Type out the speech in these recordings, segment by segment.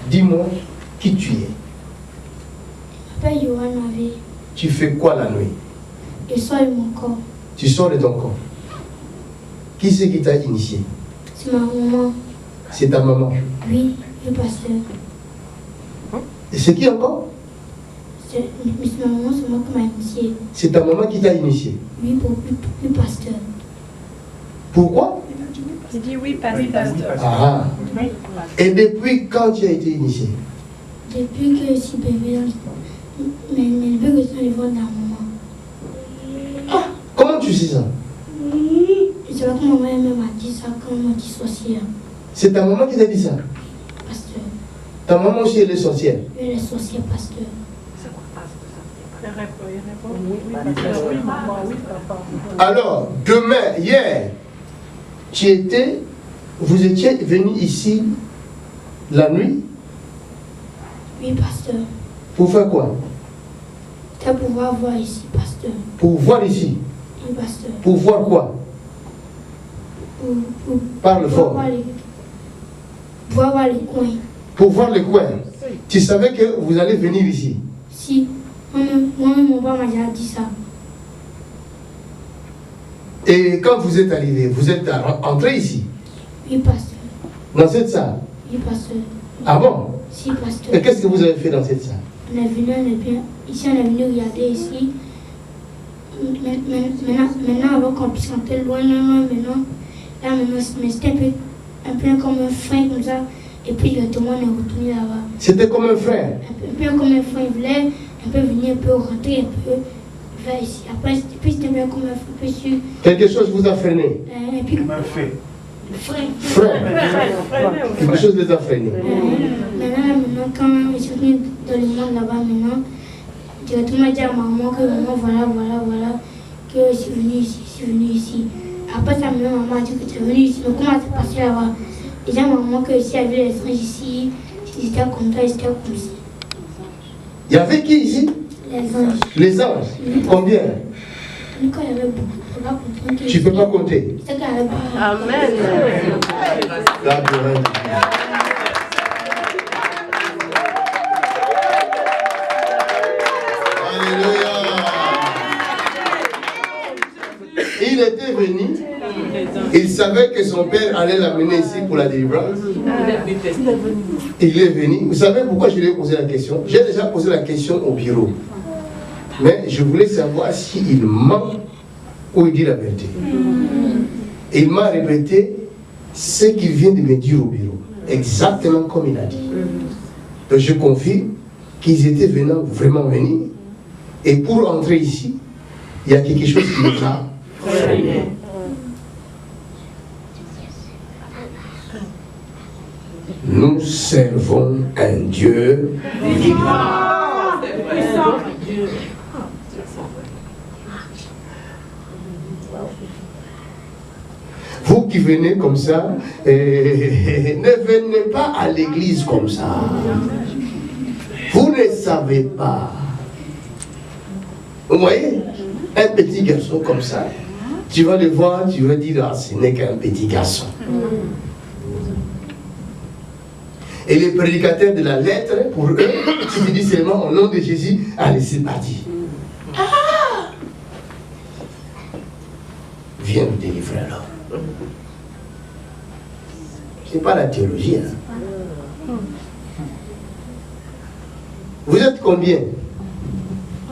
Dis-moi qui tu es. Je m'appelle Yohan Mavé. Tu fais quoi la nuit? Je sors de mon corps. Tu sors de ton corps. Qui c'est qui t'a initié? C'est ma maman. C'est ta maman? Oui, le pasteur. Et c'est qui encore? C'est ma maman, c'est moi qui m'a initié. C'est ta maman qui t'a initié? Oui, pour le pasteur. Pourquoi? Il dit oui, pasteur. Ah. Et depuis quand tu as été initié? Depuis que je suis bébé, mais depuis que je suis allé voir la maman. Ah, comment tu sais ça? C'est là que ma mère m'a dit ça quand elle m'a dit sorcière. C'est ta maman qui t'a dit ça? Pasteur. Ta maman aussi elle est sorcière? Elle est sorcière, pasteur. Alors, demain, hier, vous étiez venu ici la nuit? Oui, pasteur. Pour faire quoi? C'était pour voir ici, pasteur. Pour voir ici? Oui, pasteur. Pour voir quoi? Parle fort. Pour voir les coins. Pour voir les coins. Tu savais que vous allez venir ici? Si. Moi-même, mon père m'a déjà dit ça. Et quand vous êtes arrivé, vous êtes entré ici? Oui, pasteur. Dans cette salle? Oui, pasteur. Ah bon? Si, pasteur. Et qu'est-ce que vous avez fait dans cette salle? On est venu regarder ici. Maintenant, avant qu'on puisse entrer loin, maintenant, c'était un peu comme un frein comme ça. Et puis, tout le monde est retourné là-bas. C'était comme un frère? Un peu comme un frein, il voulait un peu venir, un peu rentrer, un peu vers ici. Après, c'était bien comme un peu sur... Quelque chose vous a freiné? Et puis, un fait. Frein. Quelque chose les a freinés. Maintenant, quand je suis venu dans le monde là-bas, maintenant, directement dit à maman que maman, voilà, que je suis venu ici. Après ça, maman a dit que tu es venu ici. Donc, comment c'est passé là-bas? Déjà, maman, que si elle avait les singes ici, si c'était comme ça, c'était comme ça. Il y avait qui ici? Les anges. Les anges? Combien? Quand il y avait beaucoup, tu ne peux pas compter. C'est qu'il y avait beaucoup. Amen. La gloire de Dieu. Alléluia. Il était venu, il savait que son père allait l'amener ici pour la délivrance. Il est venu. Vous savez pourquoi je lui ai posé la question? J'ai déjà posé la question au bureau. Mais je voulais savoir s'il ment ou il dit la vérité. Il m'a répété ce qu'il vient de me dire au bureau. Exactement comme il a dit. Donc je confirme qu'ils étaient vraiment venus. Et pour entrer ici, il y a quelque chose qui nous a freiné. Nous servons un Dieu vivant. Vous qui venez comme ça, ne venez pas à l'église comme ça. Vous ne savez pas. Vous voyez, un petit garçon comme ça, tu vas le voir, tu vas dire, ah, ce n'est qu'un petit garçon. Et les prédicateurs de la lettre, pour eux, tu te dis seulement au nom de Jésus, allez, c'est parti. Ah! Viens nous délivrer alors. C'est pas la théologie. Hein. Vous êtes combien?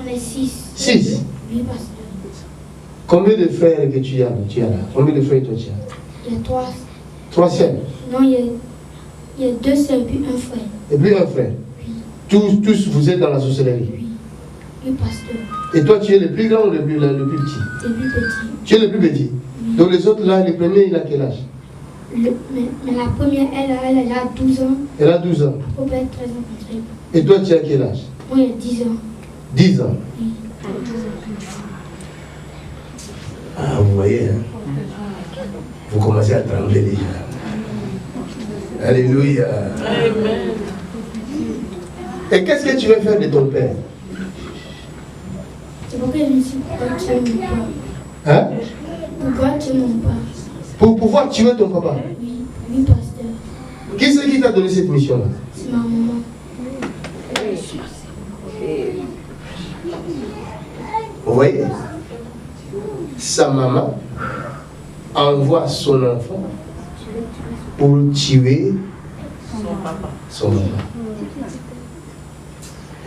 On est 6. 6. Oui, pasteur. Combien de frères que tu as là? Combien de frères toi tu as? Il y a 3. 3 sœurs? Non, il y a 2 sœurs et puis un frère. Et puis un frère? Oui. Tous vous êtes dans la sorcellerie? Oui. Oui, pasteur. Et toi tu es le plus grand ou le plus petit? Le plus petit. Tu es le plus petit? Oui. Donc les autres là, le premier il a quel âge? Mais la première, elle a 12 ans. Elle a 12 ans. Elle peut être 13 ans comme ça. Et toi tu as quel âge? Moi, il y a 10 ans. 10 ans. Oui. Ah, vous voyez, hein? Vous commencez à trembler déjà. Alléluia. Amen. Et qu'est-ce que tu veux faire de ton père? C'est pourquoi je me suis dit, pourquoi tu es mon père? Hein? Pourquoi tu es mon père? Pour pouvoir tuer ton papa. Oui, oui, pasteur. Qui c'est qui t'a donné cette mission-là? C'est maman. voyez, sa maman envoie son enfant pour tuer son papa.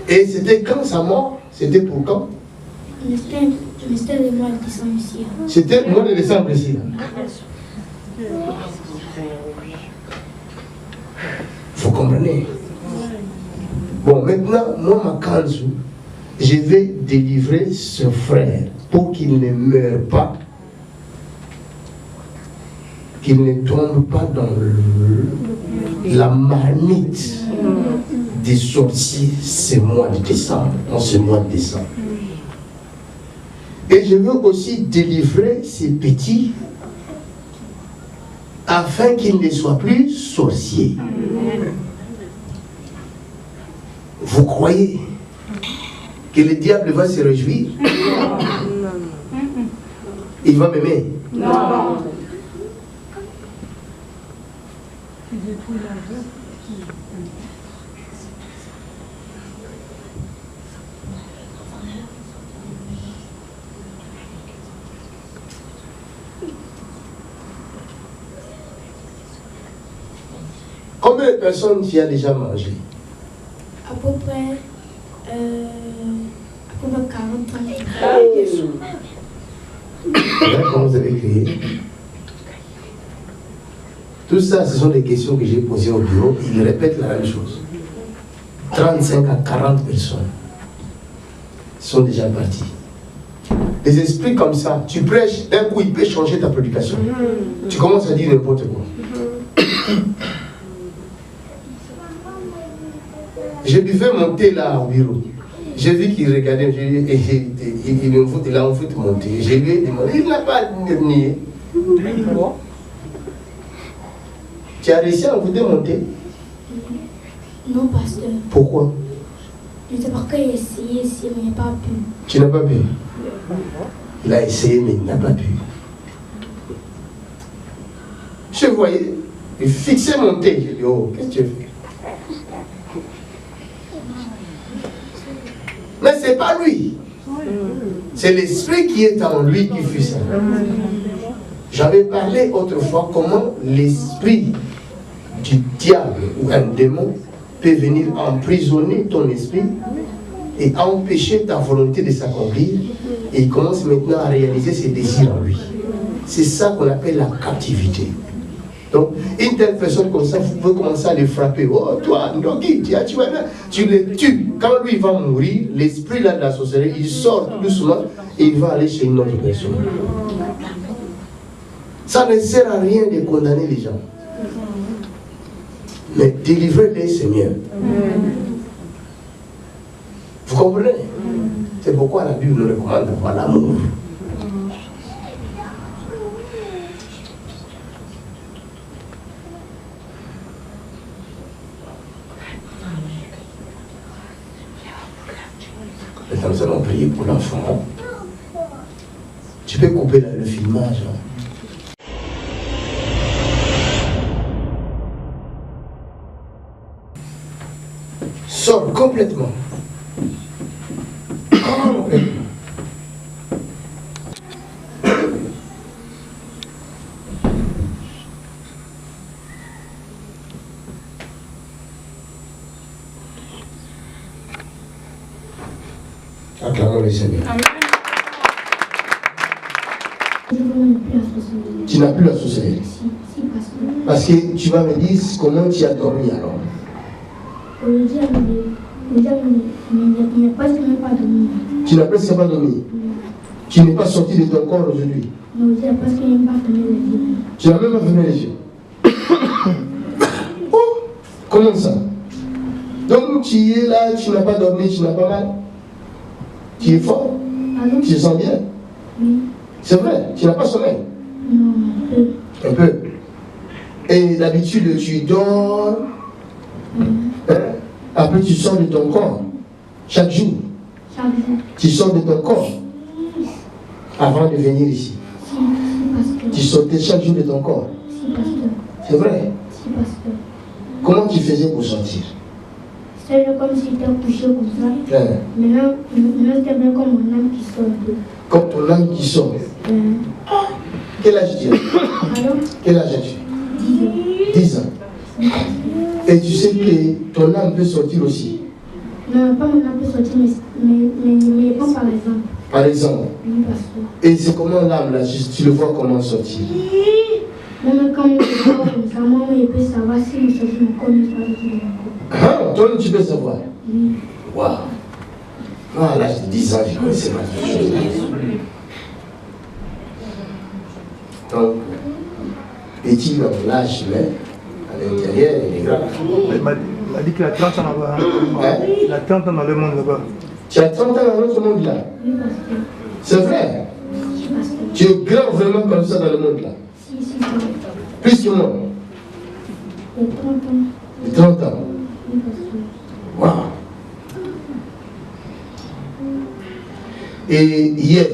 Et c'était quand sa mort? C'était pour quand? C'était le mois de décembre ici. C'était le mois de décembre ici. Vous comprenez? Bon, maintenant, moi, ma kanzu, je vais délivrer ce frère pour qu'il ne meure pas, qu'il ne tombe pas dans la marmite des sorciers ce mois de décembre, en ce mois de décembre. Et je veux aussi délivrer ces petits afin qu'ils ne soient plus sorciers. Vous croyez que le diable va se réjouir? Il va m'aimer? Non. Combien de personnes tu as déjà mangé? À peu près 40 ans. Comment vous avez créé? Tout ça, ce sont des questions que j'ai posées au bureau. Ils répètent la même chose. 35 à 40 personnes sont déjà parties. Des esprits comme ça, tu prêches, d'un coup, il peut changer ta prédication. Tu commences à dire n'importe quoi. J'ai dû faire monter là au bureau. J'ai vu qu'il regardait, il a envie de monter. Je lui ai demandé, il n'a pas nié. Tu as réussi à vous démonter? Non, pasteur. Pourquoi? Je sais pas qu'il a essayé, mais il n'a pas pu. Tu n'as pas pu? Il a essayé, mais il n'a pas pu. Je voyais, il fixait mon thé. Je dis, oh, qu'est-ce que tu fais? Mais ce n'est pas lui. C'est l'esprit qui est en lui qui fait ça. J'avais parlé autrefois comment l'esprit du diable ou un démon peut venir emprisonner ton esprit et empêcher ta volonté de s'accomplir. Et il commence maintenant à réaliser ses désirs en lui. C'est ça qu'on appelle la captivité. Donc, une telle personne comme ça, vous pouvez commencer à les frapper. Oh, toi, Ndogi, tu le tues. Quand lui va mourir, l'esprit là de la sorcellerie, il sort doucement et il va aller chez une autre personne. Ça ne sert à rien de condamner les gens. Mais délivrer-les, c'est mieux. Vous comprenez? C'est pourquoi la Bible nous recommande d'avoir l'amour. Maintenant, nous allons prier pour l'enfant. Tu peux couper le filmage. Sors complètement. Complètement. Acclamons le Seigneur. Tu n'as plus la sorcellerie. Parce que tu vas me dire comment tu as dormi alors. Tu n'as presque pas dormi. Tu n'es pas sorti de ton corps aujourd'hui. Tu n'as même pas fermé les yeux. Oh, comment ça? Donc tu es là, tu n'as pas dormi, tu n'as pas mal. Tu es fort. Tu te sens bien. C'est vrai, tu n'as pas sommeil. Non, un peu. Et d'habitude, tu dors. Hein? Après, tu sors de ton corps. Chaque jour. Tu sors de ton corps. Avant de venir ici. Tu sortais chaque jour de ton corps. C'est vrai. Comment tu faisais pour sortir? C'est comme si j'étais couché comme ça. Hein. Maintenant, c'était bien comme mon âme qui sort. Comme ton âme qui sort. Quel âge tu as? Alors, Quel âge as-tu? 10 ans. Et tu sais que ton âme peut sortir aussi. non, pas mon âme peut sortir, mais pas par exemple. Par exemple. Oui, pasteur. Et c'est comment l'âme là, tu le vois comment sortir? Même quand je vois comme ça, moi, je peux savoir si je sors mon corps, mais pas de mon corps. Ah, toi tu peux savoir. Oui. Waouh. Moi à l'âge de 10 ans, je ne connaissais pas toutes ces choses-là. Donc, petit dans l'âge, mais à l'intérieur, il est grand. Il m'a dit qu'il a 30 ans là-bas. Hein? Il a 30 ans dans le monde là-bas. Tu as 30 ans dans notre monde là. Oui, pasteur. C'est vrai. Oui, pasteur. Tu es grand vraiment comme ça dans le monde là. Si, pasteur. Plus que moi. Il y a 30 ans. De 30 ans. Oui, pasteur. Waouh. Et hier,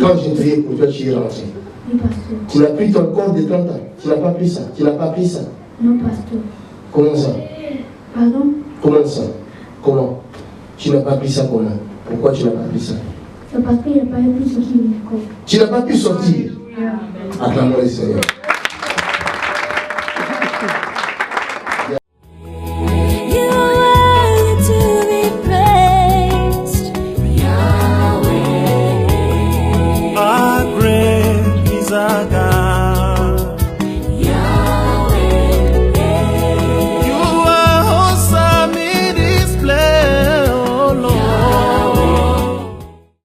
quand j'ai prié pour toi, tu es rentré. Oui, pasteur. Tu n'as pris ton corps de 30 ans. Tu n'as pas pris ça. Tu n'as pas pris ça. Non, pasteur. Comment ça? Pardon? Comment ça? Comment? Tu n'as pas pris ça comment? Pourquoi tu n'as pas pris ça? C'est parce qu'il n'y a pas eu plus sortir de mon corps. Tu n'as pas pu sortir. Acclamons le Seigneur.